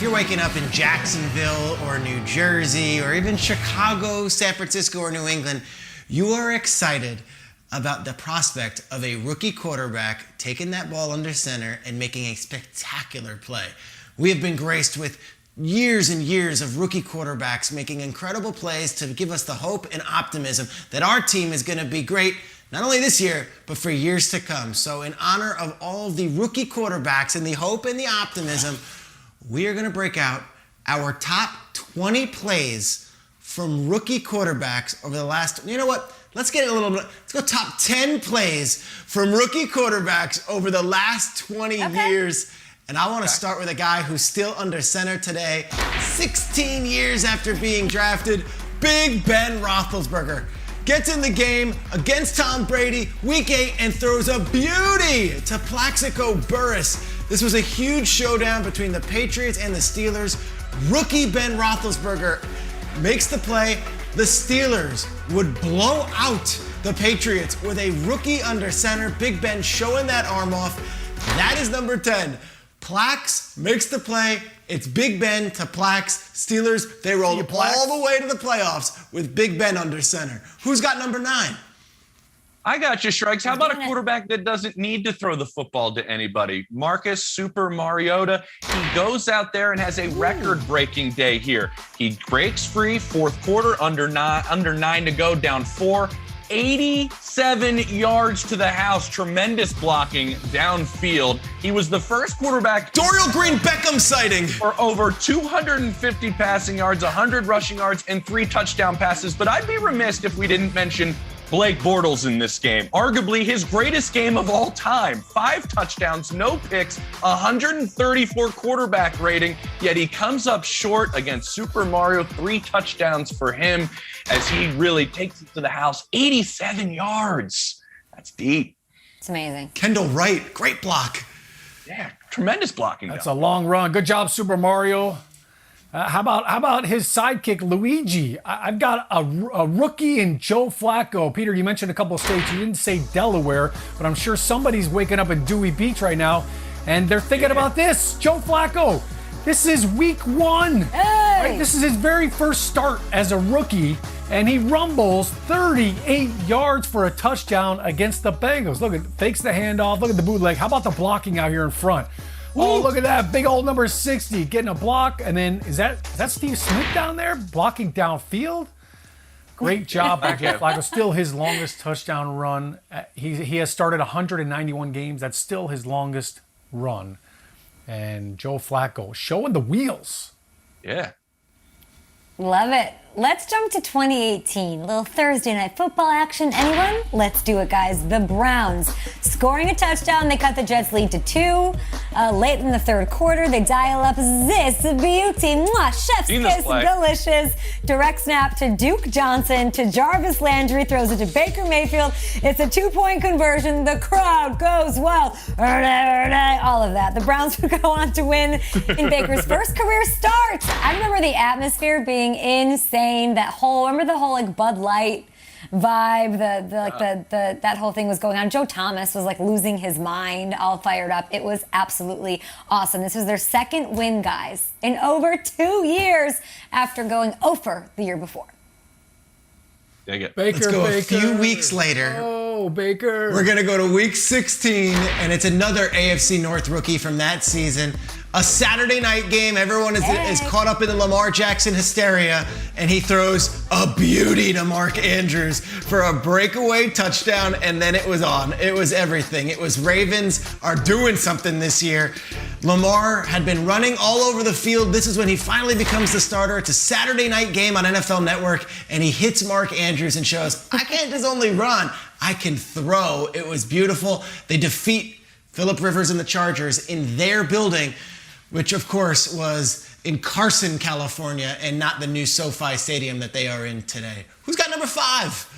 if you're waking up in Jacksonville or New Jersey or even Chicago, San Francisco, or New England, you are excited about the prospect of a rookie quarterback taking that ball under center and making a spectacular play. We have been graced with years and years of rookie quarterbacks making incredible plays to give us the hope and optimism that our team is going to be great, not only this year, but for years to come. So in honor of all of the rookie quarterbacks and the hope and the optimism, we are going to break out our top 20 plays from rookie quarterbacks over the last, you know what? Let's get a little bit, let's go top 10 plays from rookie quarterbacks over the last 20 years. And I want to start with a guy who's still under center today, 16 years after being drafted, Big Ben Roethlisberger. Gets in the game against Tom Brady, week 8, and throws a beauty to Plaxico Burress. This was a huge showdown between the Patriots and the Steelers. Rookie Ben Roethlisberger makes the play. The Steelers would blow out the Patriots with a rookie under center. Big Ben showing that arm off. That is number 10. Plax makes the play. It's Big Ben to Plax. Steelers, they roll all the way to the playoffs with Big Ben under center. Who's got number 9? I got you, Strikes. How about a quarterback that doesn't need to throw the football to anybody? Marcus Super Mariota. He goes out there and has a record-breaking day here. He breaks free, fourth quarter, under nine to go, down 4. 87 yards to the house. Tremendous blocking downfield. He was the first quarterback. Dorial Green Beckham sighting. For over 250 passing yards, 100 rushing yards, and 3 touchdown passes. But I'd be remiss if we didn't mention Blake Bortles in this game. Arguably his greatest game of all time. 5 touchdowns, no picks, 134 quarterback rating, yet he comes up short against Super Mario. 3 touchdowns for him as he really takes it to the house. 87 yards. That's deep. It's amazing. Kendall Wright, great block. Yeah, tremendous blocking. That's a long run. Good job, Super Mario. How about his sidekick, Luigi? I've got a rookie in Joe Flacco. Peter, you mentioned a couple of states. You didn't say Delaware, but I'm sure somebody's waking up in Dewey Beach right now, and they're thinking about this. Joe Flacco, this is week 1. Hey! Right? This is his very first start as a rookie, and he rumbles 38 yards for a touchdown against the Bengals. Look, it fakes the handoff. Look at the bootleg. How about the blocking out here in front? Oh, look at that. Big old number 60 getting a block. And then is that Steve Smith down there blocking downfield? Great job by Joe Flacco. Still his longest touchdown run. He has started 191 games. That's still his longest run. And Joe Flacco showing the wheels. Yeah. Love it. Let's jump to 2018. A little Thursday night football action. Anyone? Let's do it, guys. The Browns scoring a touchdown. They cut the Jets' lead to 2. Late in the third quarter, they dial up this beauty. Mwah, chef's kiss, delicious. Direct snap to Duke Johnson, to Jarvis Landry, throws it to Baker Mayfield. It's a 2-point conversion. The crowd goes wild. All of that. The Browns would go on to win in Baker's first career start. I remember the atmosphere being insane. Remember the whole like Bud Light vibe, that whole thing was going on. Joe Thomas was like losing his mind, all fired up. It was absolutely awesome. This was their second win, guys, in over 2 years after going over the year before. Baker, Let's go a few weeks later. Oh, Baker. We're going to go to week 16, and it's another AFC North rookie from that season. A Saturday night game. Everyone is caught up in the Lamar Jackson hysteria, and he throws a beauty to Mark Andrews for a breakaway touchdown, and then it was on. It was everything. It was Ravens are doing something this year. Lamar had been running all over the field. This is when he finally becomes the starter. It's a Saturday night game on NFL Network, and he hits Mark Andrews and shows, I can't just only run, I can throw. It was beautiful. They defeat Phillip Rivers and the Chargers in their building, which of course was in Carson, California, and not the new SoFi Stadium that they are in today. Who's got number 5?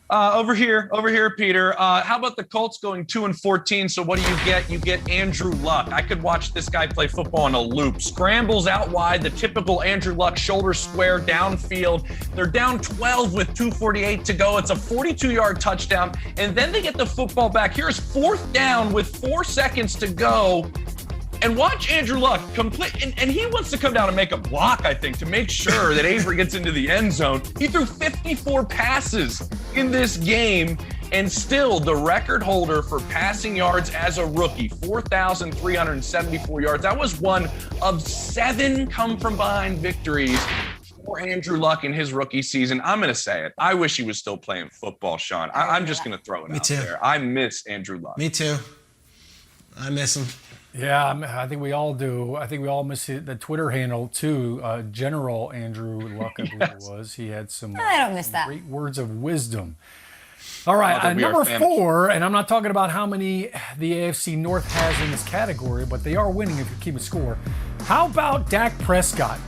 Over here, Peter. How about the Colts going 2-14? So what do you get? You get Andrew Luck. I could watch this guy play football on a loop. Scrambles out wide, the typical Andrew Luck shoulder square downfield. They're down 12 with 2:48 to go. It's a 42-yard touchdown, and then they get the football back. Here's 4th down with 4 seconds to go. And watch Andrew Luck complete, and he wants to come down and make a block, I think, to make sure that Avery gets into the end zone. He threw 54 passes in this game, and still the record holder for passing yards as a rookie, 4,374 yards. That was one of 7 come-from-behind victories for Andrew Luck in his rookie season. I'm going to say it. I wish he was still playing football, Sean. I'm just going to throw it out there. I miss Andrew Luck. Me too. I miss him. Yeah, I think we all do. I think we all miss the Twitter handle too. General Andrew Luck, I believe it was. He had some I don't miss that. great words of wisdom. All right, number 4, and I'm not talking about how many the AFC North has in this category, but they are winning if you keep a score. How about Dak Prescott?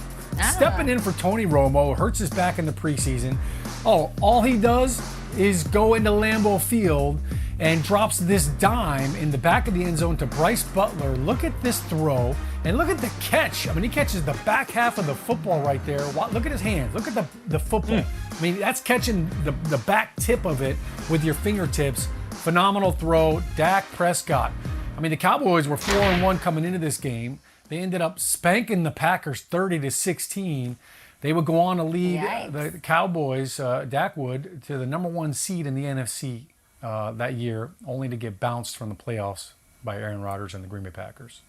Stepping in for Tony Romo, hurts his back in the preseason. All he does is go into Lambeau Field and drops this dime in the back of the end zone to Bryce Butler. Look at this throw, and look at the catch. I mean, he catches the back half of the football right there. Look at his hands. Look at the football. I mean, that's catching the back tip of it with your fingertips. Phenomenal throw, Dak Prescott. I mean, the Cowboys were 4-1 coming into this game. They ended up spanking the Packers 30-16. They would go on to lead the Cowboys, Dak would, to the number 1 seed in the NFC that year, only to get bounced from the playoffs by Aaron Rodgers and the Green Bay Packers.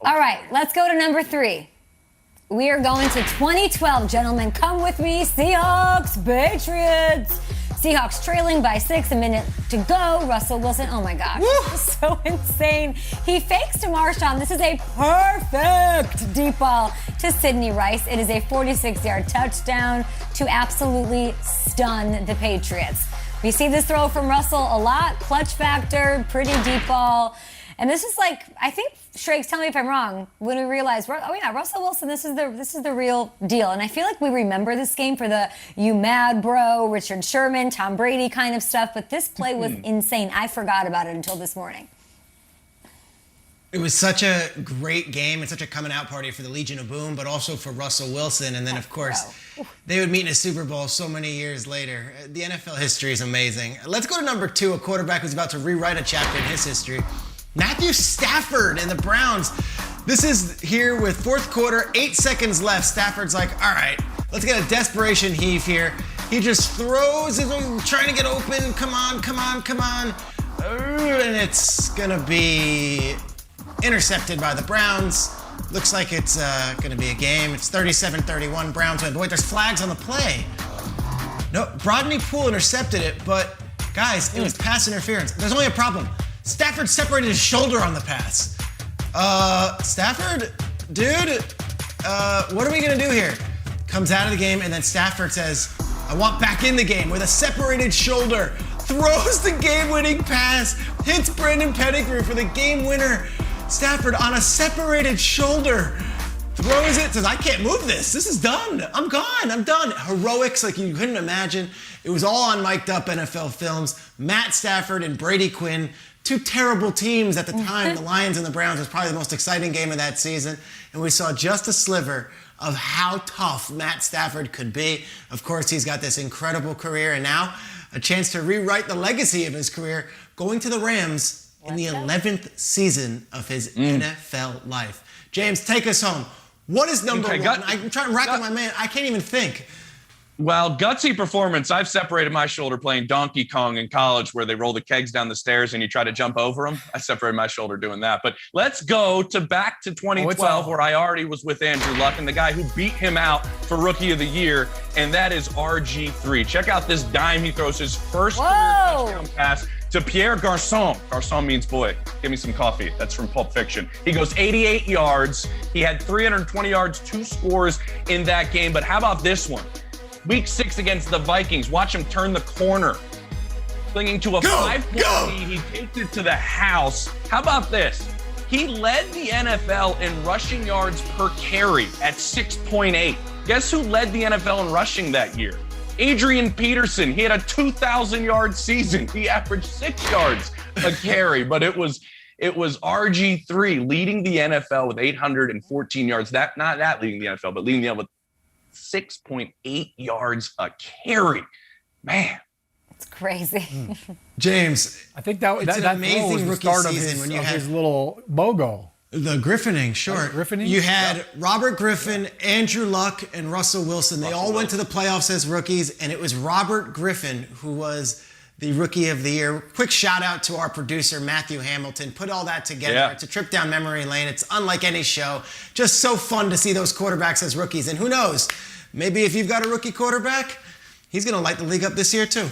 All right, let's go to number 3. We are going to 2012, gentlemen. Come with me, Seahawks, Patriots. Seahawks trailing by 6, a minute to go. Russell Wilson, oh my gosh, this is so insane. He fakes to Marshawn. This is a perfect deep ball to Sidney Rice. It is a 46-yard touchdown to absolutely stun the Patriots. We see this throw from Russell a lot. Clutch factor, pretty deep ball. And this is like, I think, Shrakes, tell me if I'm wrong, when we realized, oh yeah, Russell Wilson, this is the real deal. And I feel like we remember this game for the you mad bro, Richard Sherman, Tom Brady kind of stuff, but this play was insane. I forgot about it until this morning. It was such a great game and such a coming out party for the Legion of Boom, but also for Russell Wilson. And then, of course, they would meet in a Super Bowl so many years later. The NFL history is amazing. Let's go to number 2, a quarterback who's about to rewrite a chapter in his history. Matthew Stafford and the Browns. This is here with 4th quarter, 8 seconds left. Stafford's like, all right, let's get a desperation heave here. He just throws, trying to get open. Come on. And it's going to be intercepted by the Browns. Looks like it's going to be a game. It's 37-31, Browns win. But wait, there's flags on the play. No, Brodney Poole intercepted it, but guys, it was pass interference. There's only a problem. Stafford separated his shoulder on the pass. Stafford, dude, what are we gonna do here? Comes out of the game, and then Stafford says, I want back in the game with a separated shoulder. Throws the game-winning pass, hits Brandon Pettigrew for the game winner. Stafford on a separated shoulder. Throws it, says, I can't move this. This is done. I'm gone. I'm done. Heroics like you couldn't imagine. It was all on mic'd up NFL films. Matt Stafford and Brady Quinn, 2 terrible teams at the time. The Lions and the Browns was probably the most exciting game of that season. And we saw just a sliver of how tough Matt Stafford could be. Of course, he's got this incredible career and now a chance to rewrite the legacy of his career, going to the Rams in the 11th season of his NFL life. James, take us home. What is number 1? I'm trying to rack up my man. I can't even think. Well, gutsy performance. I've separated my shoulder playing Donkey Kong in college where they roll the kegs down the stairs and you try to jump over them. I separated my shoulder doing that. But let's go back to 2012 where I already was with Andrew Luck and the guy who beat him out for Rookie of the Year, and that is RG3. Check out this dime he throws, his first career touchdown pass to Pierre Garçon. Garçon means boy. Give me some coffee. That's from Pulp Fiction. He goes 88 yards. He had 320 yards, 2 scores in that game. But how about this one? Week 6 against the Vikings. Watch him turn the corner. Clinging to a 5-point lead. He takes it to the house. How about this? He led the NFL in rushing yards per carry at 6.8. Guess who led the NFL in rushing that year? Adrian Peterson. He had a 2,000-yard season. He averaged 6 yards a carry, but it was RG3 leading the NFL with 814 yards. Not that leading the NFL, but leading the NFL with 6.8 yards a carry. Man. It's crazy. James, I think that it's an that amazing throw was the rookie start season when you of had his little BOGO. the Griffining, sure. Griffining? You had Robert Griffin, Andrew Luck, and Russell Wilson. They all went to the playoffs as rookies, and it was Robert Griffin who was the Rookie of the Year. Quick shout out to our producer, Matthew Hamilton. Put all that together. Yeah. It's a trip down memory lane. It's unlike any show. Just so fun to see those quarterbacks as rookies. And who knows, maybe if you've got a rookie quarterback, he's going to light the league up this year too.